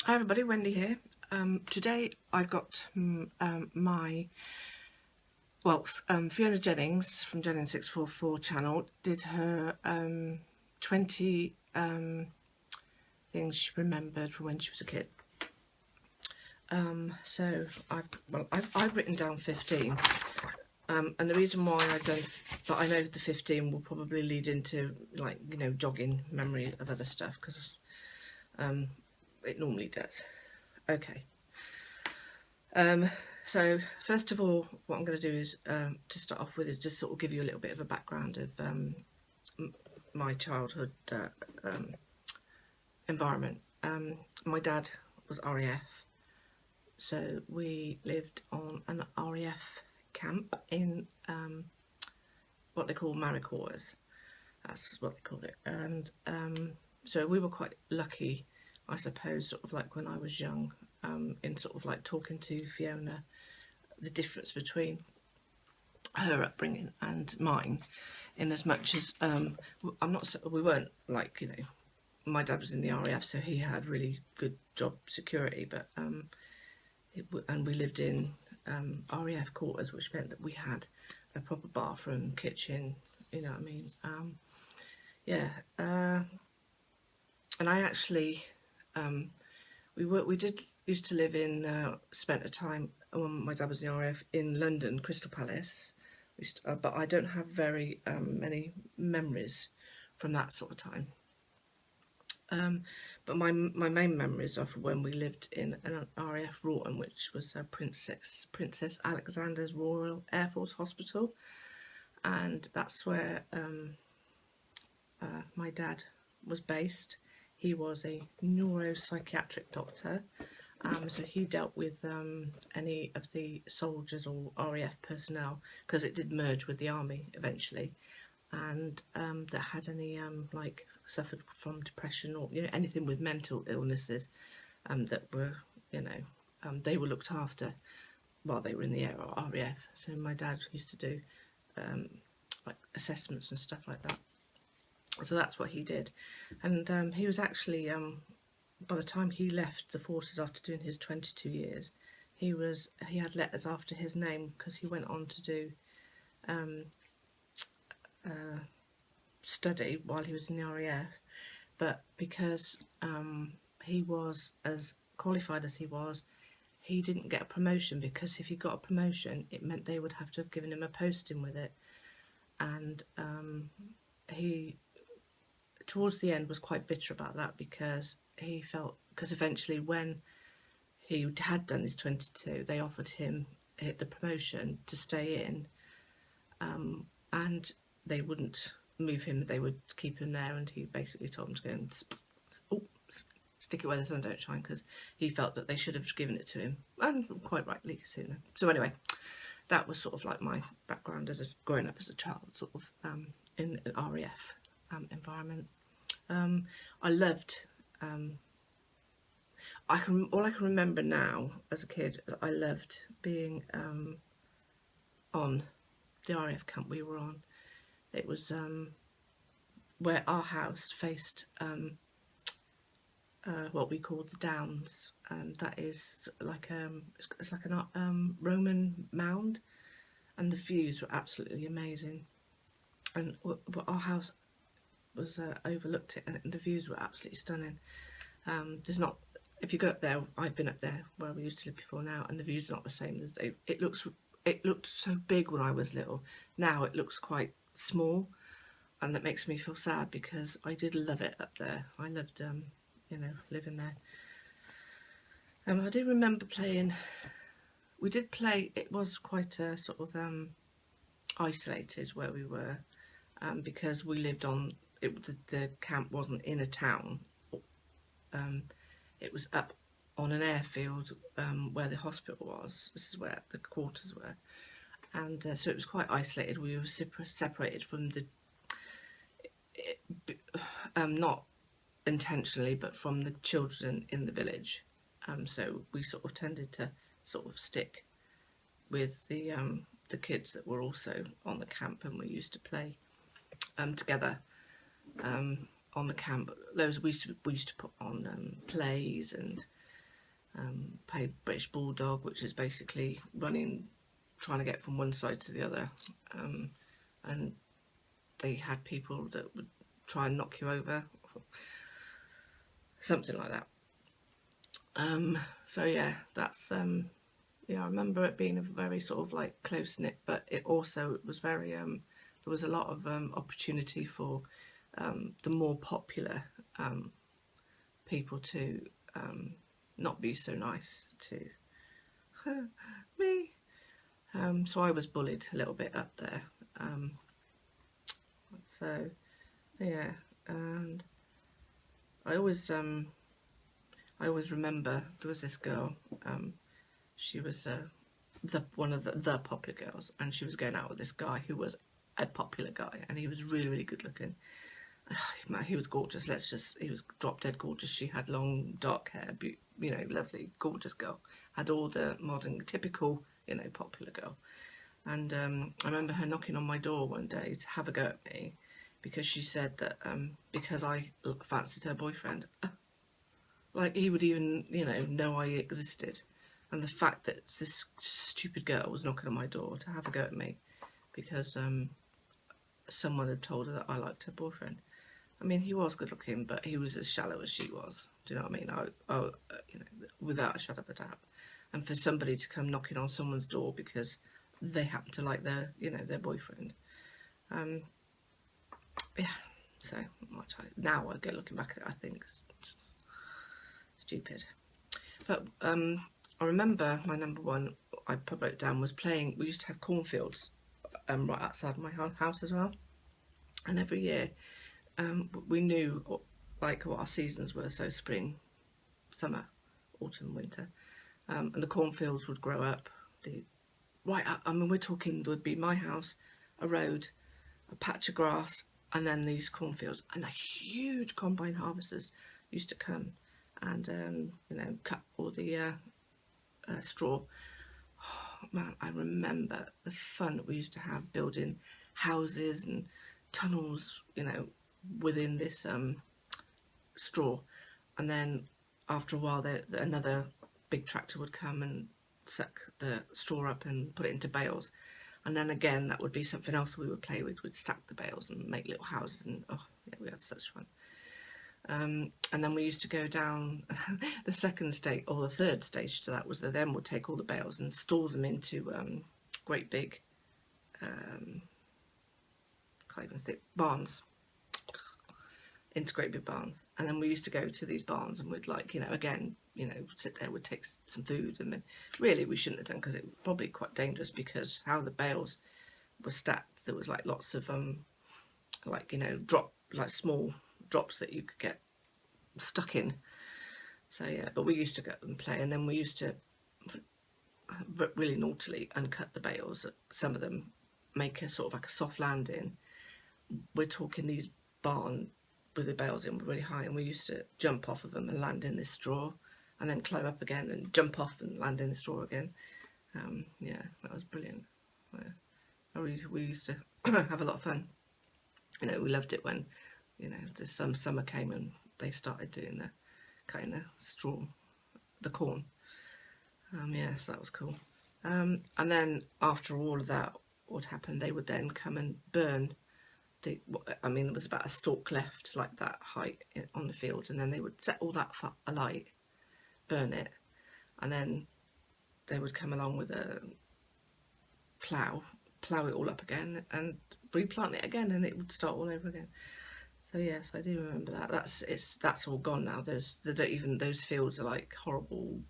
Hi everybody, Wendy here. Today I've got Fiona Jennings from Jennings644 channel did her 20 things she remembered from when she was a kid. So I've written down 15, and the reason why but I know the 15 will probably lead into, like, you know, jogging memory of other stuff, because it normally does. Okay. So first of all, what I'm going to do is, to start off with, is just sort of give you a little bit of a background of my childhood environment. My dad was RAF, so we lived on an RAF camp in what they call married quarters. That's what they called it. And so we were quite lucky, I suppose, sort of like when I was young, in sort of like talking to Fiona, the difference between her upbringing and mine, in as much as we weren't, like, you know, my dad was in the RAF, so he had really good job security, but and we lived in RAF quarters, which meant that we had a proper bathroom, kitchen, you know what I mean. Yeah, and I actually we did used to live in, spent a time when my dad was in the RAF in London, Crystal Palace. But I don't have very many memories from that sort of time. But my main memories are from when we lived in an RAF Rawton, which was Princess Alexander's Royal Air Force Hospital, and that's where my dad was based. He was a neuropsychiatric doctor, so he dealt with any of the soldiers or RAF personnel, because it did merge with the army eventually, and that had any like suffered from depression, or, you know, anything with mental illnesses, that were, you know, they were looked after while they were in the air or RAF. So my dad used to do like assessments and stuff like that. So that's what he did, and he was actually, by the time he left the forces after doing his 22 years, he had letters after his name, because he went on to do study while he was in the RAF. But because he was as qualified as he was, he didn't get a promotion, because if he got a promotion, it meant they would have to have given him a posting with it. And he, towards the end, was quite bitter about that, because he felt, because eventually when he had done his 22, they offered him the promotion to stay in, and they wouldn't move him, they would keep him there, and he basically told them to go and stick it where the sun don't shine, because he felt that they should have given it to him, and quite rightly sooner. So anyway, that was sort of like my background as growing up as a child, sort of in an RAF environment. I loved, all I can remember now as a kid is I loved being on the RAF camp we were on. It was where our house faced what we called the Downs, and that is like it's like a Roman mound, and the views were absolutely amazing. And our house was overlooked it, and the views were absolutely stunning. There's not, if you go up there, I've been up there where we used to live before now, and the view's not the same. It looked so big when I was little. Now it looks quite small, and that makes me feel sad, because I did love it up there. I loved you know, living there. I do remember playing. We did play. It was quite a sort of isolated where we were, because we lived on it. The camp wasn't in a town. It was up on an airfield, where the hospital was. This is where the quarters were, and so it was quite isolated. We were separated from the, not intentionally, but from the children in the village. So we sort of tended to sort of stick with the kids that were also on the camp, and we used to play together on the camp. We used to put on plays, and played British Bulldog, which is basically running, trying to get from one side to the other, and they had people that would try and knock you over, something like that. So yeah, that's yeah, I remember it being a very sort of like close knit, but it also was very there was a lot of opportunity for the more popular people to not be so nice to me. So I was bullied a little bit up there. So yeah, and I always remember there was this girl. She was one of the popular girls, and she was going out with this guy who was a popular guy, and he was really, really good looking. He was gorgeous. He was drop dead gorgeous. She had long dark hair, you know, lovely, gorgeous girl. Had all the modern, typical, you know, popular girl. And I remember her knocking on my door one day to have a go at me because she said that because I fancied her boyfriend. Like he would even, you know I existed. And the fact that this stupid girl was knocking on my door to have a go at me because someone had told her that I liked her boyfriend. I mean, he was good looking, but he was as shallow as she was. Do you know what I mean? You know, without a shadow of a doubt. And for somebody to come knocking on someone's door because they happen to like their, you know, their boyfriend. Yeah. So now I get looking back at it, I think it's stupid. But I remember my number one, I put it down, was playing. We used to have cornfields right outside my house as well, and every year we knew like what our seasons were, so spring, summer, autumn, winter, and the cornfields would grow up. I mean, we're talking, there would be my house, a road, a patch of grass, and then these cornfields, and the huge combine harvesters used to come and you know, cut all the straw. Oh, man, I remember the fun that we used to have building houses and tunnels, you know, within this straw. And then after a while, another big tractor would come and suck the straw up and put it into bales. And then again, that would be something else we would play with. We'd stack the bales and make little houses, and oh yeah, we had such fun. And then we used to go down the second stage, or the third stage to that was that then we'd take all the bales and store them into great big, can't even think, barns, into great big barns. And then we used to go to these barns and we'd, like, you know, again, you know, sit there, we'd take some food, and then really we shouldn't have done because it was probably quite dangerous because how the bales were stacked, there was like lots of like, you know, small drops that you could get stuck in. So yeah, but we used to go and play, and then we used to really naughtily uncut the bales. Some of them make a sort of like a soft landing. We're talking these barn with the bales in really high, and we used to jump off of them and land in this straw, and then climb up again and jump off and land in the straw again. Yeah, that was brilliant. We used to have a lot of fun. You know, we loved it when, you know, some summer came and they started doing cutting the straw, the corn. Yeah, so that was cool. And then after all of that would happen, they would then come and burn I mean, there was about a stalk left, like that height on the field, and then they would set all that alight, burn it, and then they would come along with a plough it all up again, and replant it again, and it would start all over again. So yes, I do remember that. That's all gone now. Those fields are like horrible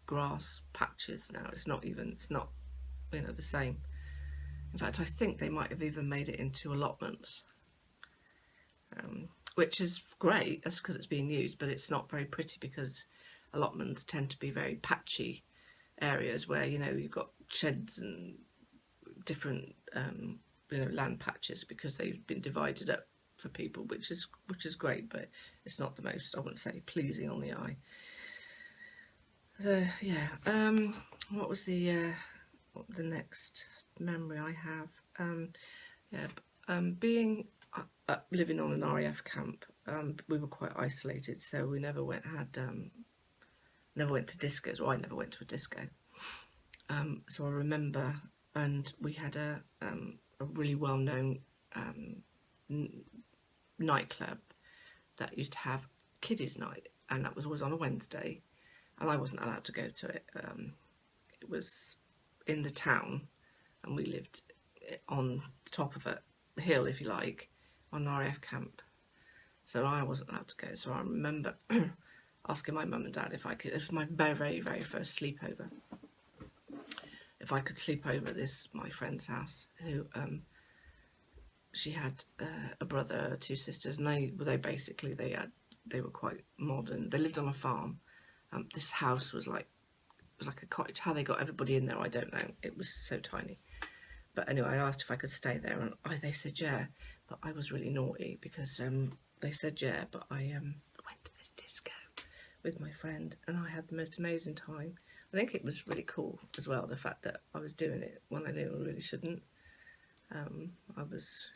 grass patches now. It's not, you know, the same. In fact, I think they might have even made it into allotments, which is great. That's because it's being used, but it's not very pretty because allotments tend to be very patchy areas where, you know, you've got sheds and different, you know, land patches because they've been divided up for people, which is great, but it's not the most, I wouldn't say, pleasing on the eye. So yeah, what was the next memory I have? Being living on an RAF camp, we were quite isolated, so we never never went to discos, or I never went to a disco. So I remember, and we had a really well-known nightclub that used to have kiddies night, and that was always on a Wednesday, and I wasn't allowed to go to it. It was in the town, and we lived on the top of a hill, if you like, on an RAF camp. So I wasn't allowed to go. So I remember asking my mum and dad if I could. It was my very, very, very first sleepover. If I could sleep over at my friend's house, who she had a brother, two sisters, and they were quite modern. They lived on a farm. This house was like a cottage. How they got everybody in there, I don't know. It was so tiny. But anyway, I asked if I could stay there, and they said yeah. But I was really naughty because they said yeah, but I went to this disco with my friend, and I had the most amazing time. I think it was really cool as well, the fact that I was doing it when I knew I really shouldn't. I was,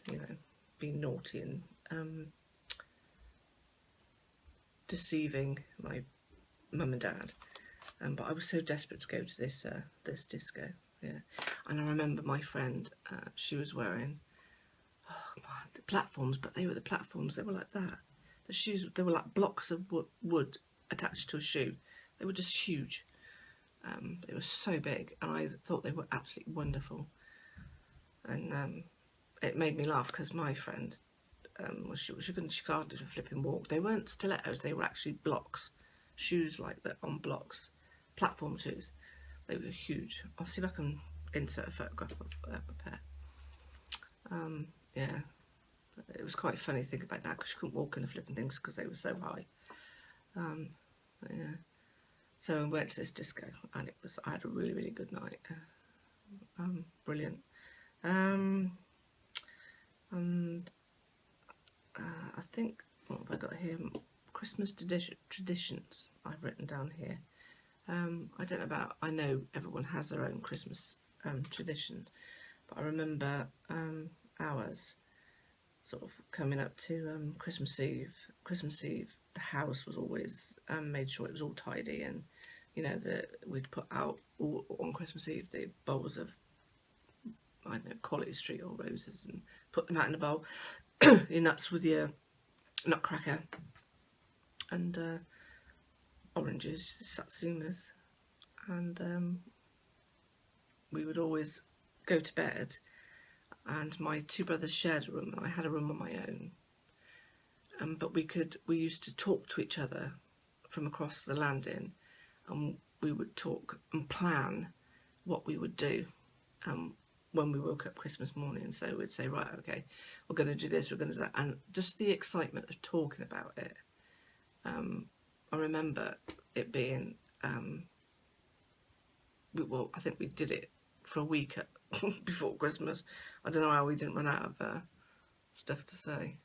being naughty and deceiving my mum and dad. But I was so desperate to go to this disco, yeah. And I remember my friend, she was wearing, the platforms, but they were the platforms, they were like that. The shoes, they were like blocks of wood attached to a shoe. They were just huge. They were so big, and I thought they were absolutely wonderful. And it made me laugh because my friend, she can't do a flipping walk. They weren't stilettos, they were actually blocks. Shoes like that on blocks. Platform shoes. They were huge. I'll see if I can insert a photograph of a pair. Yeah. It was quite funny thinking about that because she couldn't walk in the flipping things because they were so high. Yeah. So I went to this disco, and I had a really, really good night. Brilliant. And I think, what have I got here? Christmas traditions I've written down here. I know everyone has their own Christmas traditions, but I remember ours sort of coming up to Christmas Eve. Christmas Eve, the house was always made sure it was all tidy, and we'd put out on Christmas Eve the bowls of, I don't know, Quality Street or roses, and put them out in a bowl. Your nuts with your nutcracker, and oranges, satsumas, and we would always go to bed, and my two brothers shared a room, and I had a room on my own. But we used to talk to each other from across the landing, and we would talk and plan what we would do when we woke up Christmas morning. So we'd say, right, okay, we're going to do this, we're going to do that, and just the excitement of talking about it. I remember it being, I think we did it for a week before Christmas. I don't know how we didn't run out of stuff to say,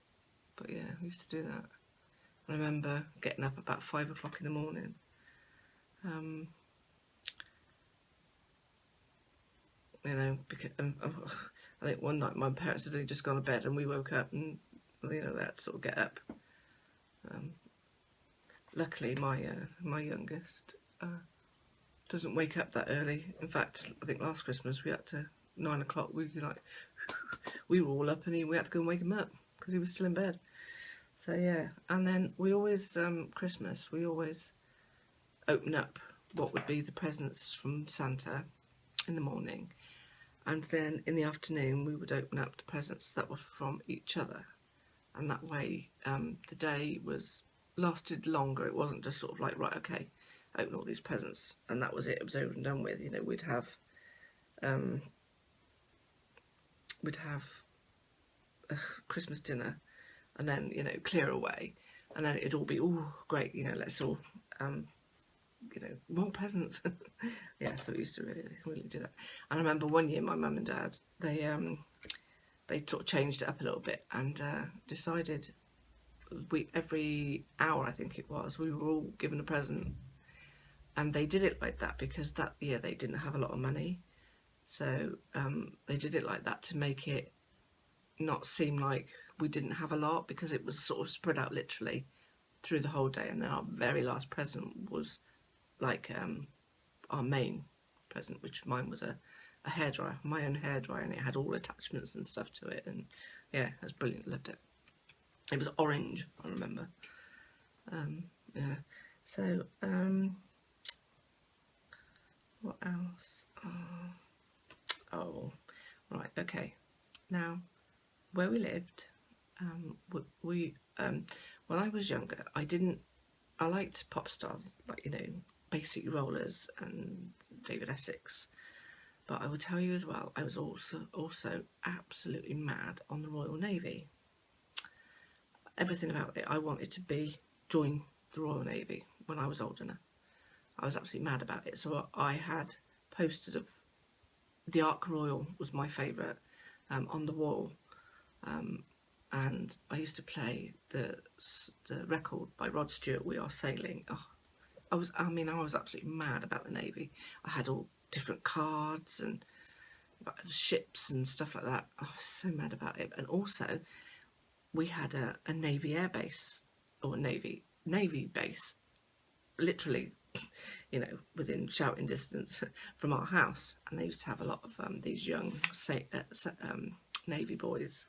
but yeah, we used to do that. I remember getting up about 5 o'clock in the morning. Because I think one night my parents had only just gone to bed, and we woke up, and they had to sort of get up. Luckily, my youngest doesn't wake up that early. In fact, I think last Christmas we had to 9 o'clock. We were all up, and we had to go and wake him up because he was still in bed. So yeah, and then we always Christmas we always open up what would be the presents from Santa in the morning, and then in the afternoon we would open up the presents that were from each other, and that way the day lasted longer. It wasn't just sort of like, right, okay, open all these presents and that was it. It was over and done with. We'd have Christmas dinner, and then clear away, and then it'd all be, oh great, let's all more presents. Yeah, so we used to really do that. And I remember one year my mum and dad, they sort of changed it up a little bit, and decided every hour, I think it was, we were all given a present. And they did it like that because that year they didn't have a lot of money, so they did it like that to make it not seem like we didn't have a lot, because it was sort of spread out literally through the whole day. And then our very last present was like our main present, which mine was a hairdryer, my own hairdryer, and it had all attachments and stuff to it, and yeah, it was brilliant, loved it. It was orange, I remember. Yeah, so what else? Oh, right, okay. Now, where we lived, when I was younger, I liked pop stars, like, you know, Basic Rollers and David Essex. But I will tell you as well, I was also absolutely mad on the Royal Navy. Everything about it, I wanted to join the Royal Navy when I was old enough. I was absolutely mad about it. So I had posters of the Ark Royal was my favourite on the wall. And I used to play the record by Rod Stewart, We Are Sailing. Oh, I was absolutely mad about the Navy. I had all different cards and ships and stuff like that. I was so mad about it. And also, we had a Navy air base, or a Navy base, literally, you know, within shouting distance from our house. And they used to have a lot of these young Navy boys.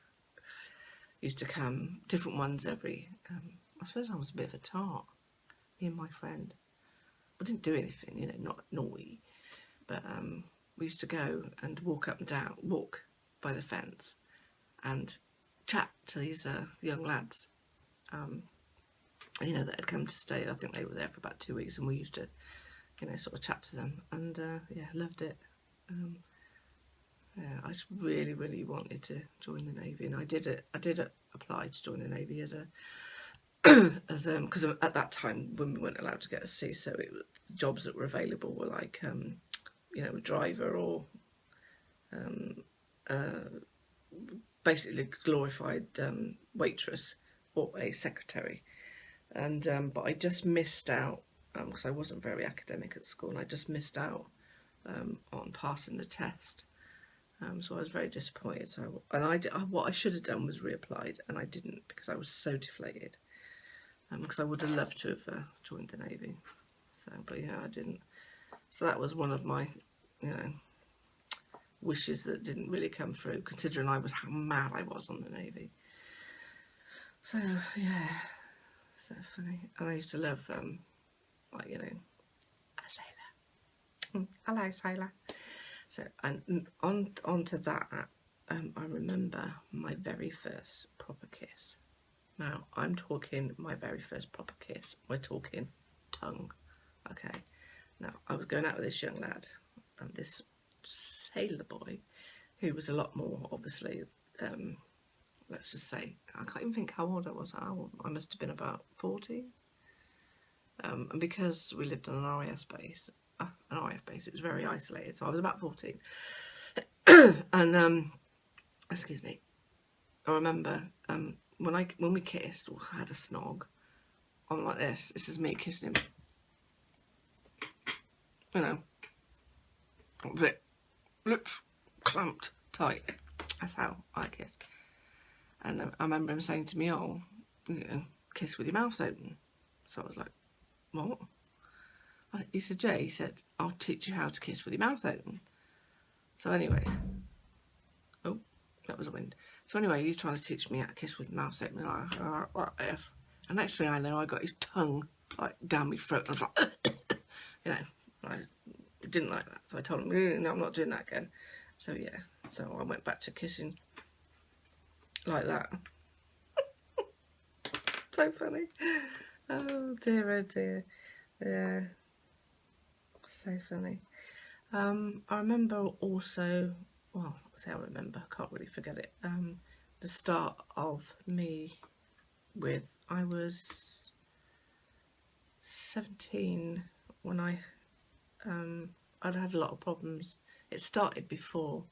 Used to come, different ones every. I suppose I was a bit of a tart, me and my friend. We didn't do anything, you know, not naughty, but we used to go and walk by the fence and chat to these young lads, you know, that had come to stay. I think they were there for about 2 weeks, and we used to, you know, sort of chat to them, and yeah, loved it. Yeah, I just really, really wanted to join the Navy, and I did apply to join the Navy as because at that time women weren't allowed to get a C, so the jobs that were available were like you know, a driver or basically glorified waitress or a secretary. And but I just missed out because I wasn't very academic at school, and I just missed out on passing the test. So I was very disappointed. So, what I should have done was reapplied, and I didn't because I was so deflated. Because I would have loved to have joined the Navy. So, but yeah, I didn't. So that was one of my, you know, wishes that didn't really come through, considering how mad I was on the Navy. So yeah, so funny. And I used to love, like, you know, a sailor. Hello, sailor. So, and on to that, I remember my very first proper kiss. Now, I'm talking my very first proper kiss. We're talking tongue, okay? Now, I was going out with this young lad, and this sailor boy, who was a lot more, obviously, let's just say, I can't even think how old I was. I must have been about 40. And because we lived on an RAF base, it was very isolated, so I was about 14. And, excuse me, I remember when we kissed or had a snog, I'm like this. This is me kissing him. You know, a bit lips clamped tight. That's how I kiss. And I remember him saying to me, "Oh, you know, kiss with your mouth open." So I was like, "What?" He said, "Jay," he said, "I'll teach you how to kiss with your mouth open." So anyway, oh, that was a wind. So anyway, he's trying to teach me how to kiss with my mouth open. And what if? And next thing I know, I got his tongue like down my throat. And I was like, you know, I didn't like that. So I told him, no, I'm not doing that again. So yeah, so I went back to kissing like that. So funny. Oh dear, oh dear. Yeah, so funny. I remember also, well, I say I remember, I can't really forget it. The start of me I was 17 when I'd had a lot of problems. It started before,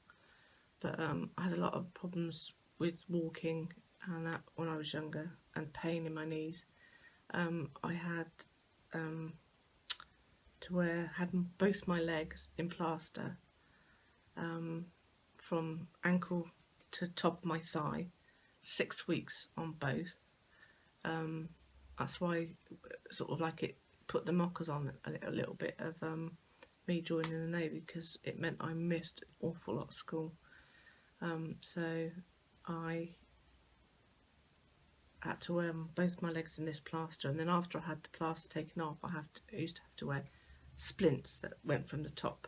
but I had a lot of problems with walking and that when I was younger, and pain in my knees. I had had both my legs in plaster, from ankle to top of my thigh, 6 weeks on both. That's why sort of like it put the mockers on a little bit of me joining the Navy, because it meant I missed an awful lot of school. So I had to wear both my legs in this plaster, and then after I had the plaster taken off, I used to have to wear splints that went from the top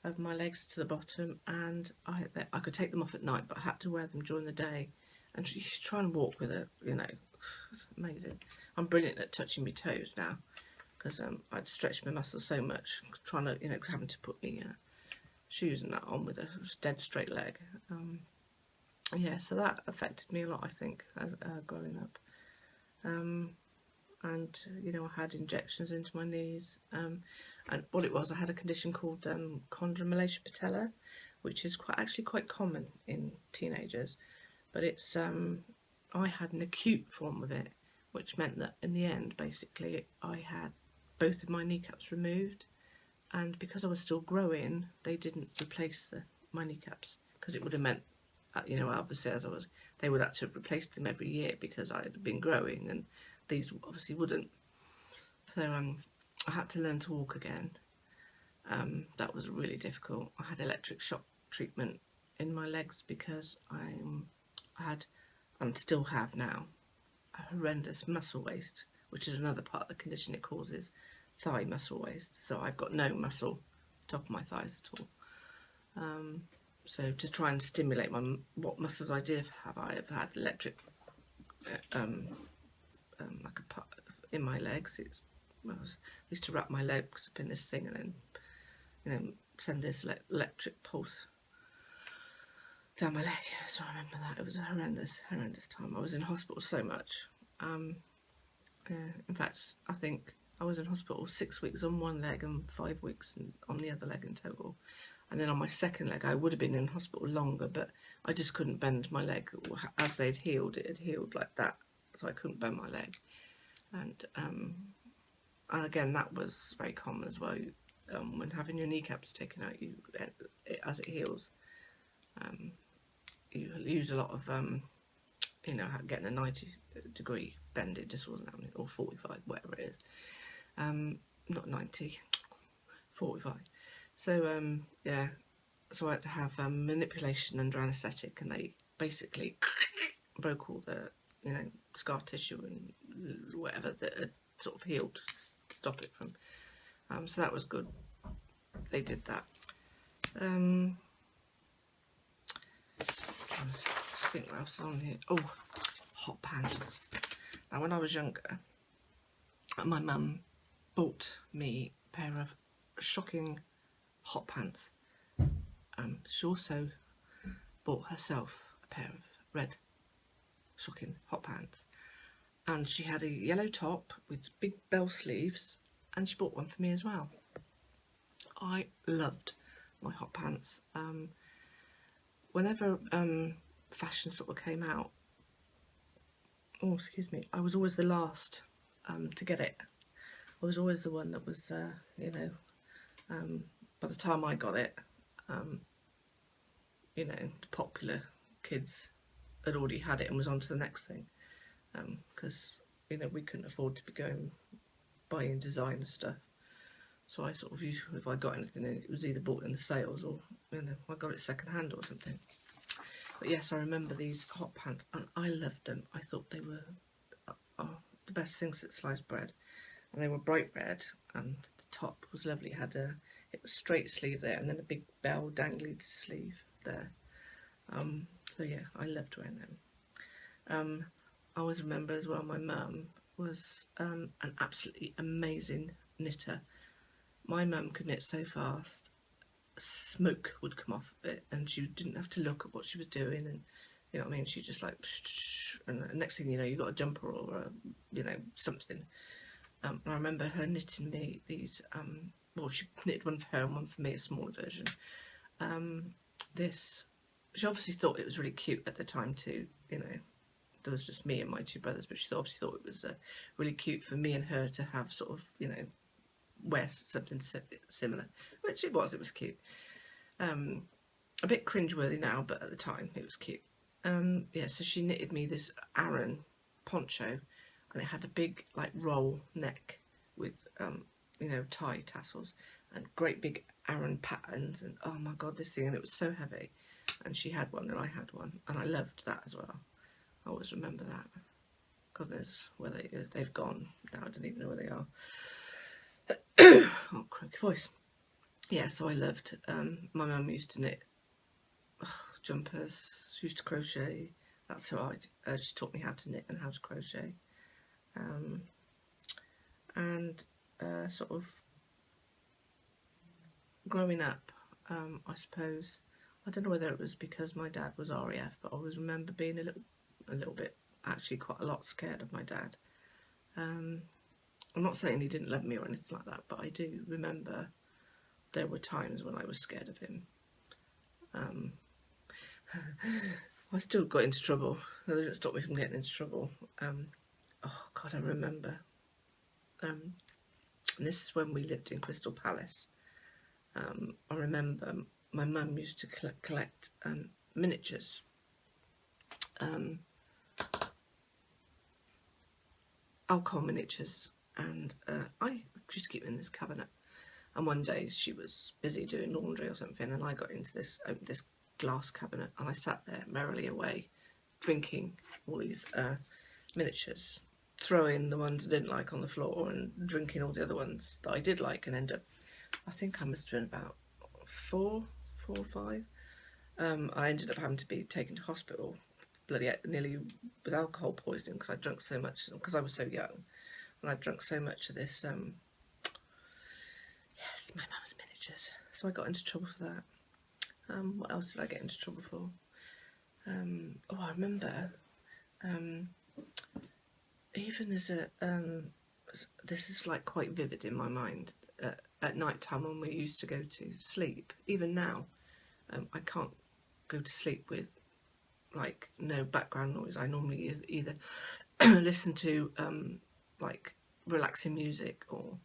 of my legs to the bottom, and I could take them off at night, but I had to wear them during the day. And try and walk with it, you know, it's amazing. I'm brilliant at touching my toes now, because I'd stretched my muscles so much trying to, you know, having to put my shoes and that on with a dead straight leg. Yeah, so that affected me a lot, I think, as growing up. And you know, I had injections into my knees, and what it was, I had a condition called chondromalacia patella, which is actually quite common in teenagers, but it's I had an acute form of it, which meant that in the end, basically, I had both of my kneecaps removed, and because I was still growing, they didn't replace my kneecaps, because it would have meant, you know, obviously they would have to have replaced them every year because I had been growing, and these obviously wouldn't. So I had to learn to walk again. That was really difficult. I had electric shock treatment in my legs because I had, and still have now, a horrendous muscle waste, which is another part of the condition it causes, thigh muscle waste. So I've got no muscle at the top of my thighs at all. So to try and stimulate what muscles I did have, I have had electric like a part in my legs. I used to wrap my legs up in this thing and then, you know, send this electric pulse down my leg. So I remember that. It was a horrendous time. I was in hospital so much. In fact, I think I was in hospital 6 weeks on one leg and 5 weeks on the other leg in total. And then on my second leg, I would have been in hospital longer, but I just couldn't bend my leg. As they'd healed, it had healed like that, so I couldn't bend my leg. And again, that was very common as well. When having your kneecaps taken out, as it heals, you use a lot of, you know, getting a 90-degree bend. It just wasn't happening, or 45, whatever it is. Not 90, 45. So yeah, so I had to have manipulation under anaesthetic, and they basically broke all the, you know, scar tissue and whatever that had sort of healed to stop it from. So that was good. They did that. I think what else is on here? Oh, hot pants. Now, when I was younger, my mum bought me a pair of shocking hot pants. She also bought herself a pair of red shocking hot pants, and she had a yellow top with big bell sleeves, and she bought one for me as well. I loved my hot pants. Whenever fashion sort of came out, oh excuse me, I was always the last to get it. I was always the one that was, you know, by the time I got it, you know, the popular kids had already had it and was on to the next thing, because, you know, we couldn't afford to be buying designer stuff. So I sort of usually, if I got anything, it was either bought in the sales or, you know, I got it second hand or something. But yes, I remember these hot pants, and I loved them. I thought they were the best things at sliced bread. And they were bright red, and the top was lovely. It was straight sleeve there, and then a big bell dangly sleeve there. So yeah, I loved wearing them. I always remember as well, my mum was an absolutely amazing knitter. My mum could knit so fast, smoke would come off it, and she didn't have to look at what she was doing, and you know what I mean. She just like, and the next thing you know, you got a jumper or you know, something. And I remember her knitting me these, well, she knitted one for her and one for me, a smaller version. She obviously thought it was really cute at the time too, you know, there was just me and my two brothers, but she obviously thought it was really cute for me and her to have sort of, you know, wear something similar, which it was cute. A bit cringeworthy now, but at the time it was cute. Yeah, so she knitted me this Aran poncho, and it had a big like roll neck with you know, tie tassels and great big Aran patterns, and oh my god, this thing, and it was so heavy. And she had one and I had one, and I loved that as well. I always remember that. God knows where they've gone now. I don't even know where they are. Oh, croaky voice. Yeah, so I loved, my mum used to knit jumpers, she used to crochet. That's how she taught me how to knit and how to crochet. And sort of growing up, I suppose, I don't know whether it was because my dad was RAF, but I always remember being a little bit, actually quite a lot scared of my dad. I'm not saying he didn't love me or anything like that, but I do remember there were times when I was scared of him. I still got into trouble. That doesn't stop me from getting into trouble. Oh God, I remember. And this is when we lived in Crystal Palace. I remember my mum used to collect miniatures. Alcohol miniatures, and I used to keep them in this cabinet. And one day she was busy doing laundry or something, and I got into this, opened this glass cabinet, and I sat there merrily away, drinking all these miniatures, throwing the ones I didn't like on the floor and drinking all the other ones that I did like, and end up, I think I must have been about four or five. I ended up having to be taken to hospital, bloody nearly with alcohol poisoning, because I drank so much, because I was so young, and I drank so much of this, yes, my mum's miniatures. So I got into trouble for that. What else did I get into trouble for? Oh, I remember, even as a, this is like quite vivid in my mind, at night time when we used to go to sleep, even now, I can't go to sleep with like no background noise. I normally either listen to like relaxing music or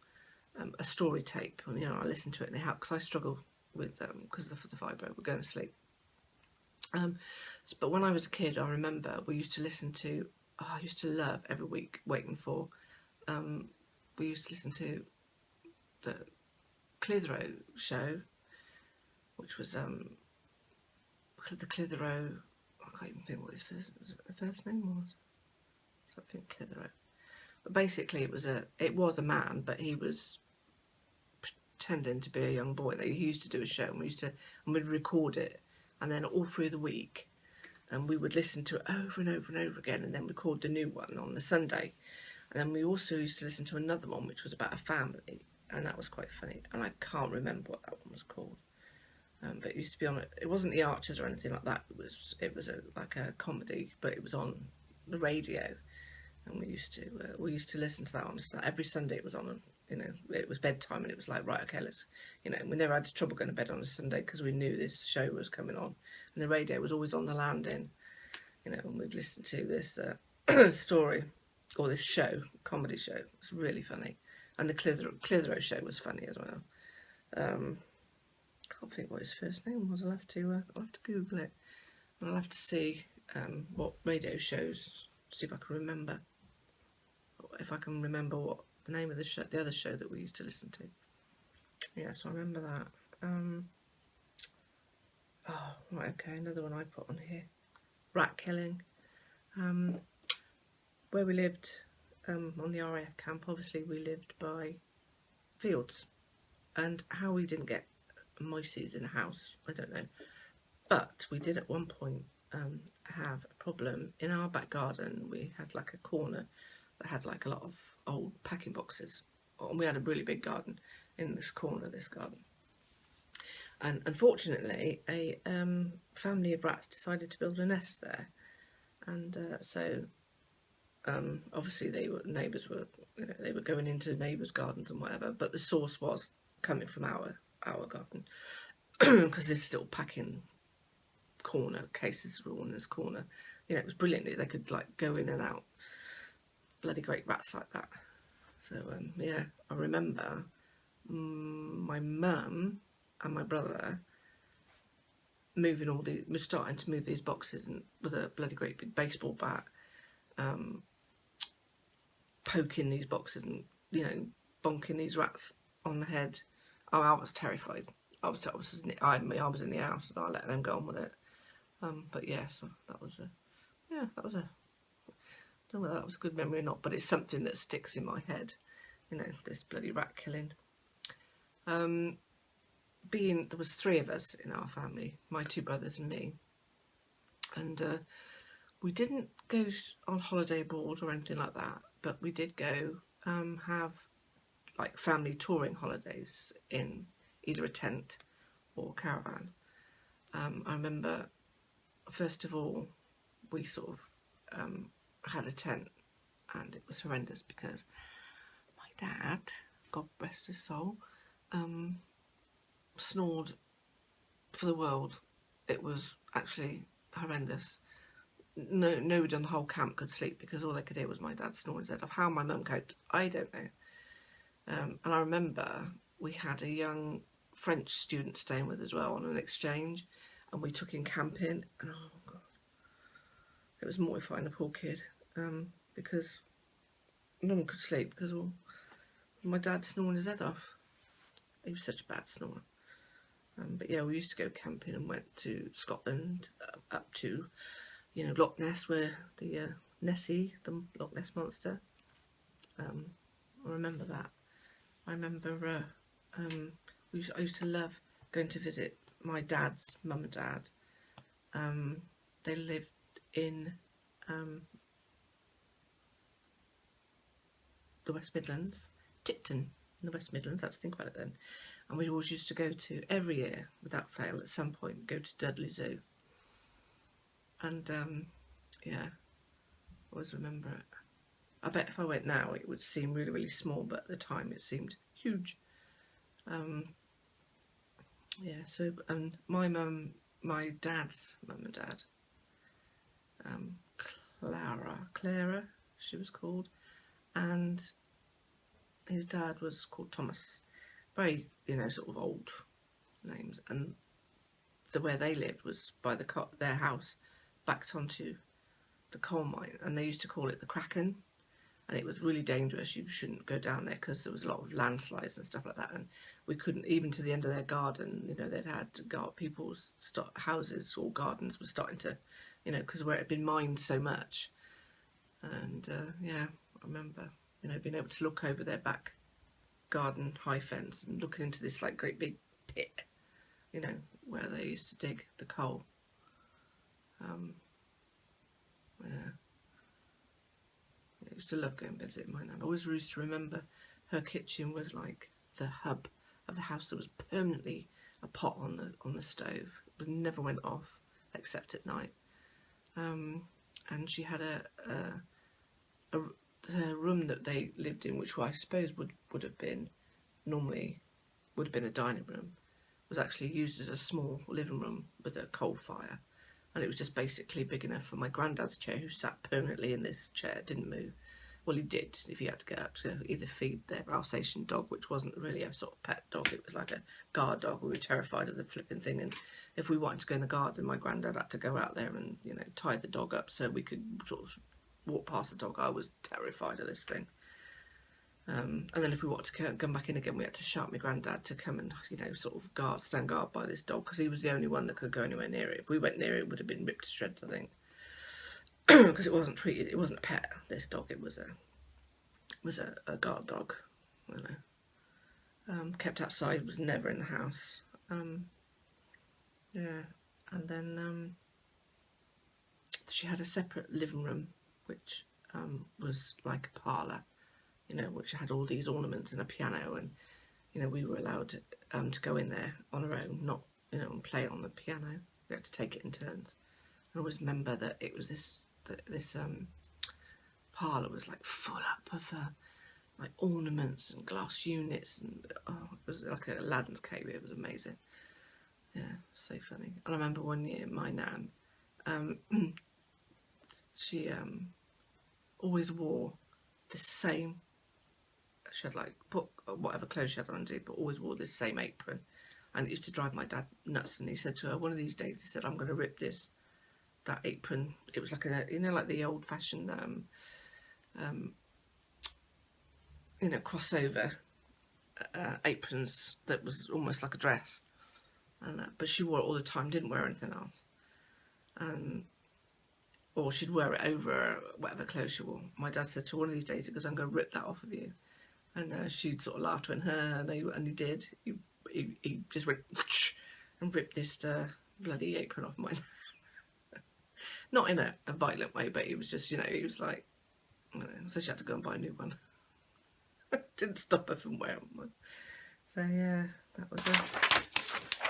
a story tape, and you know, I listen to it and it helps, because I struggle with because of the fibro, we're going to sleep. But when I was a kid, I remember we used to listen to, I used to love every week waiting for, we used to listen to the Clitheroe show, which was the Clitheroe, I can't even think what his first name was. Something Clitheroe. But basically it was a man, but he was pretending to be a young boy. He used to do a show, and we'd record it, and then all through the week, and we would listen to it over and over and over again, and then record the new one on the Sunday. And then we also used to listen to another one which was about a family, and that was quite funny, and I can't remember what that one was called. But it used to be on, it wasn't The Archers or anything like that, it was like a comedy, but it was on the radio, and we used to listen to that on every Sunday. It was on, you know, it was bedtime, and it was like, right, okay, let's, you know, we never had trouble going to bed on a Sunday because we knew this show was coming on, and the radio was always on the landing, you know, and we'd listen to this story, or this show, comedy show. It was really funny, and the Clitheroe show was funny as well. I can't think what his first name was. I'll have to Google it, and I'll have to see what radio shows, see if I can remember, what the name of the show, the other show that we used to listen to. Yeah, so I remember that. Oh, right, okay, another one I put on here. Rat killing. Where we lived on the RAF camp, obviously we lived by fields, and how we didn't get mices in a house, I don't know. But we did at one point have a problem in our back garden. We had like a corner that had like a lot of old packing boxes, and we had a really big garden in this corner of this garden. And unfortunately, a family of rats decided to build a nest there, and so obviously neighbours were, you know, they were going into neighbours' gardens and whatever, but the source was coming from our garden, because this little packing corner, cases were all in this corner. You know, it was brilliant. They could like go in and out. Bloody great rats like that. So yeah, I remember my mum and my brother starting to move these boxes, and with a bloody great big baseball bat, poking these boxes and, you know, bonking these rats on the head. Oh, I was terrified. I was in the house, and I let them go on with it. But yeah, so that was a I don't know whether that was a good memory or not, but it's something that sticks in my head. You know, this bloody rat killing. There was 3 of us in our family, my 2 brothers and me, and we didn't go on holiday abroad or anything like that, but we did go have like family touring holidays in either a tent or caravan. I remember, first of all, we sort of had a tent, and it was horrendous because my dad, God rest his soul, snored for the world. It was actually horrendous. Nobody on the whole camp could sleep because all they could hear was my dad snoring his head off. How my mum coped, I don't know. And I remember we had a young French student staying with us as well on an exchange, and we took him camping, and oh God, it was mortifying, the poor kid, because no one could sleep because my dad snoring his head off. He was such a bad snorer. But yeah, we used to go camping and went to Scotland, up to, you know, Loch Ness, where the Nessie, the Loch Ness monster. I remember that. I remember I used to love going to visit my dad's mum and dad. They lived in the West Midlands, Tipton in the West Midlands. I had to think about it then. And we always used to go to, every year without fail at some point, go to Dudley Zoo. And yeah, I always remember it. I bet if I went now it would seem really, really small, but at the time it seemed huge. Yeah, so my dad's mum and dad, Clara, she was called, and his dad was called Thomas. Very, you know, sort of old names, and where they lived was by their house backed onto the coal mine, and they used to call it the Kraken, and it was really dangerous. You shouldn't go down there because there was a lot of landslides and stuff like that, and we couldn't, even to the end of their garden, you know, they'd had people's houses or gardens were starting to, you know, because where it had been mined so much. And yeah, I remember, you know, being able to look over their back garden high fence and looking into this like great big pit, you know, where they used to dig the coal. Yeah, I used to love going visiting my nan. I always used to remember her kitchen was like the hub of the house. There was permanently a pot on the stove. It never went off except at night. And she had her room that they lived in, which I suppose would have been a dining room, was actually used as a small living room with a coal fire, and it was just basically big enough for my granddad's chair, who sat permanently in this chair, didn't move. Well, he did if he had to get up to either feed their Alsatian dog, which wasn't really a sort of pet dog, it was like a guard dog. We were terrified of the flipping thing, and if we wanted to go in the garden, my granddad had to go out there and, you know, tie the dog up so we could sort of walk past the dog. I was terrified of this thing. And then if we wanted to come back in again, we had to shout my granddad to come and, you know, sort of stand guard by this dog, because he was the only one that could go anywhere near it. If we went near it, it would have been ripped to shreds, I think, because it wasn't treated. It wasn't a pet. This dog, it was a guard dog, you know. Kept outside, was never in the house. Yeah, and then she had a separate living room, which was like a parlour, you know, which had all these ornaments and a piano, and, you know, we were allowed to go in there on our own, not, you know, and play on the piano. We had to take it in turns. I always remember that it was this parlour was like full up of like ornaments and glass units, and oh, it was like a Aladdin's cave. It was amazing. Yeah, so funny. And I remember one year my nan, she always wore the same. She had like put whatever clothes she had on underneath, but always wore this same apron, and it used to drive my dad nuts. And he said to her, one of these days, he said, "I'm going to rip that apron." It was like a, you know, like the old-fashioned, you know, crossover aprons that was almost like a dress, and but she wore it all the time, didn't wear anything else. Or she'd wear it over whatever clothes she wore. My dad said to her, one of these days, because I'm going to rip that off of you. And she'd sort of laughed when and he did. He just went and ripped this bloody apron off mine. Not in a violent way, but he was just, he was like, so she had to go and buy a new one. Didn't stop her from wearing one. So yeah, that was it.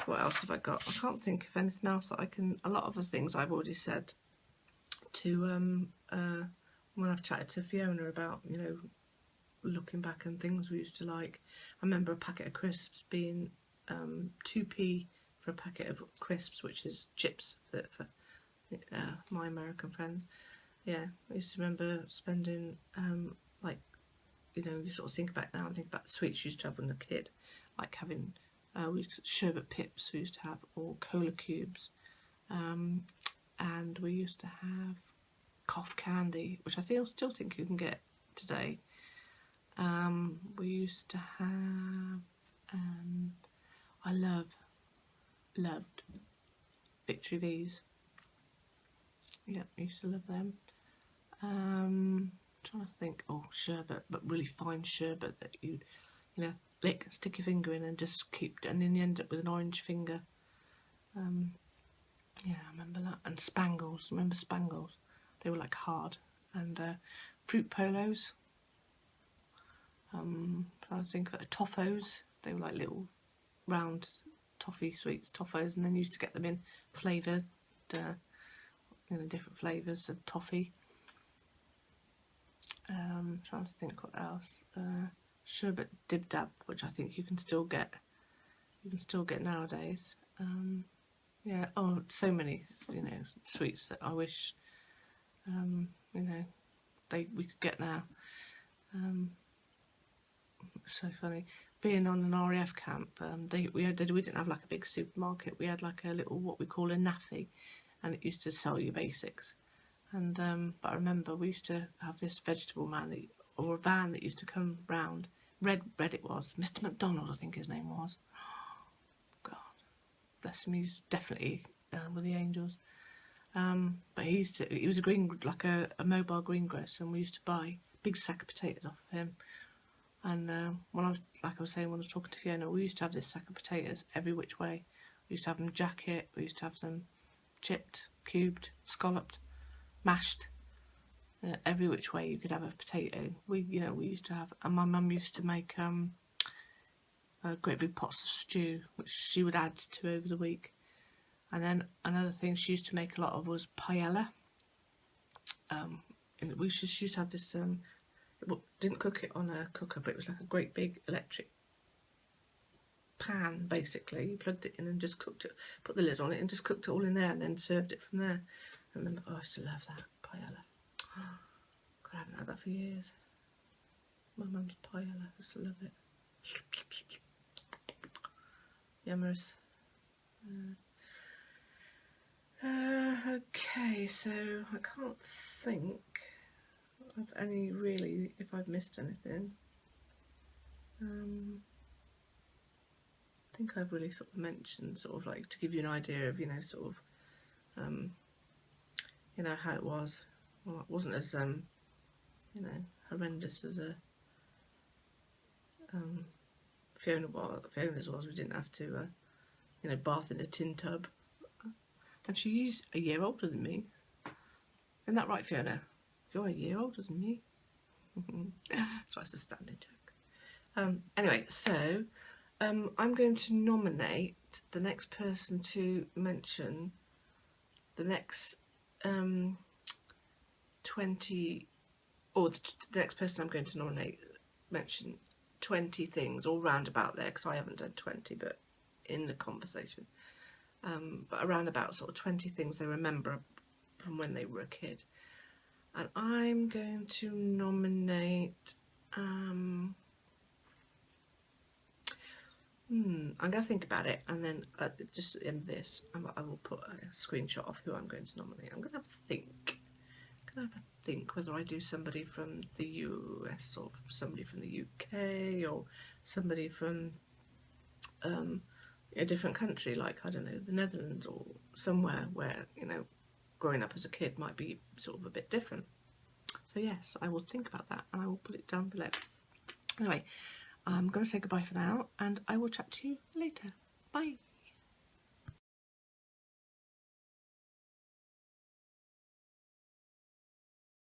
What else have I got? I can't think of anything else that I can. A lot of the things I've already said to when I've chatted to Fiona about, looking back and things we used to like. I remember a packet of crisps being 2p for a packet of crisps, which is chips for my American friends. Yeah, I used to remember spending you sort of think back now and think about the sweets you used to have when a kid, like having sherbet pips we used to have, or cola cubes, and we used to have cough candy, which I still think you can get today. We used to have I loved Victory V's. Yeah, I used to love them. Trying to think. Oh, sherbet, but really fine sherbet that you lick, stick your finger in, and just keep, and then you end up with an orange finger. Yeah, I remember that. And Spangles. Remember Spangles? They were like hard. And fruit polos. Trying to think of toffos. They were like little round toffee sweets, toffos, and then you used to get them in flavoured, different flavours of toffee. Trying to think what else. Sherbet Dib Dab, which I think you can still get. You can still get nowadays. Yeah. Oh, so many sweets that I wish we could get now. So funny. Being on an RAF camp, we didn't have like a big supermarket. We had like a little, what we call a naffy, and it used to sell you basics. And but I remember we used to have this vegetable man or a van that used to come round. Red it was. Mr. McDonald, I think his name was. God, bless him. He's definitely with the angels. But he was a mobile greengrocer, and we used to buy a big sack of potatoes off of him. And when I was talking to Fiona, we used to have this sack of potatoes every which way. We used to have them jacket, we used to have them chipped, cubed, scalloped, mashed. Every which way you could have a potato. We used to have, and my mum used to make great big pots of stew, which she would add to over the week. And then another thing she used to make a lot of was paella. And we used to have this. Didn't cook it on a cooker, but it was like a great big electric pan, basically. You plugged it in and just cooked it, put the lid on it and just cooked it all in there, and then served it from there. I remember, I used to love that paella. God, I haven't had that for years. My mum's paella, I used to love it. Yummers. Okay, so I can't think of any really, if I've missed anything. I think I've really sort of mentioned, sort of like to give you an idea of, how it was. Well, it wasn't as, horrendous as Fiona's was. We didn't have to, bath in a tin tub. And she's a year older than me. Isn't that right, Fiona? You're a year older than me. So that's a standing joke. Anyway, so I'm going to nominate the next person to mention the next 20, or the next person I'm going to mention 20 things, all round about there, because I haven't done 20, but in the conversation. But around about sort of 20 things they remember from when they were a kid. And I'm going to nominate, I'm going to think about it, and then just at the end of this, I will put a screenshot of who I'm going to nominate. I'm going to have a think. think whether I do somebody from the US or somebody from the UK or somebody from a different country, like, I don't know, the Netherlands or somewhere where, you know, growing up as a kid might be sort of a bit different. So yes, I will think about that and I will put it down below. Anyway, I'm going to say goodbye for now and I will chat to you later. Bye.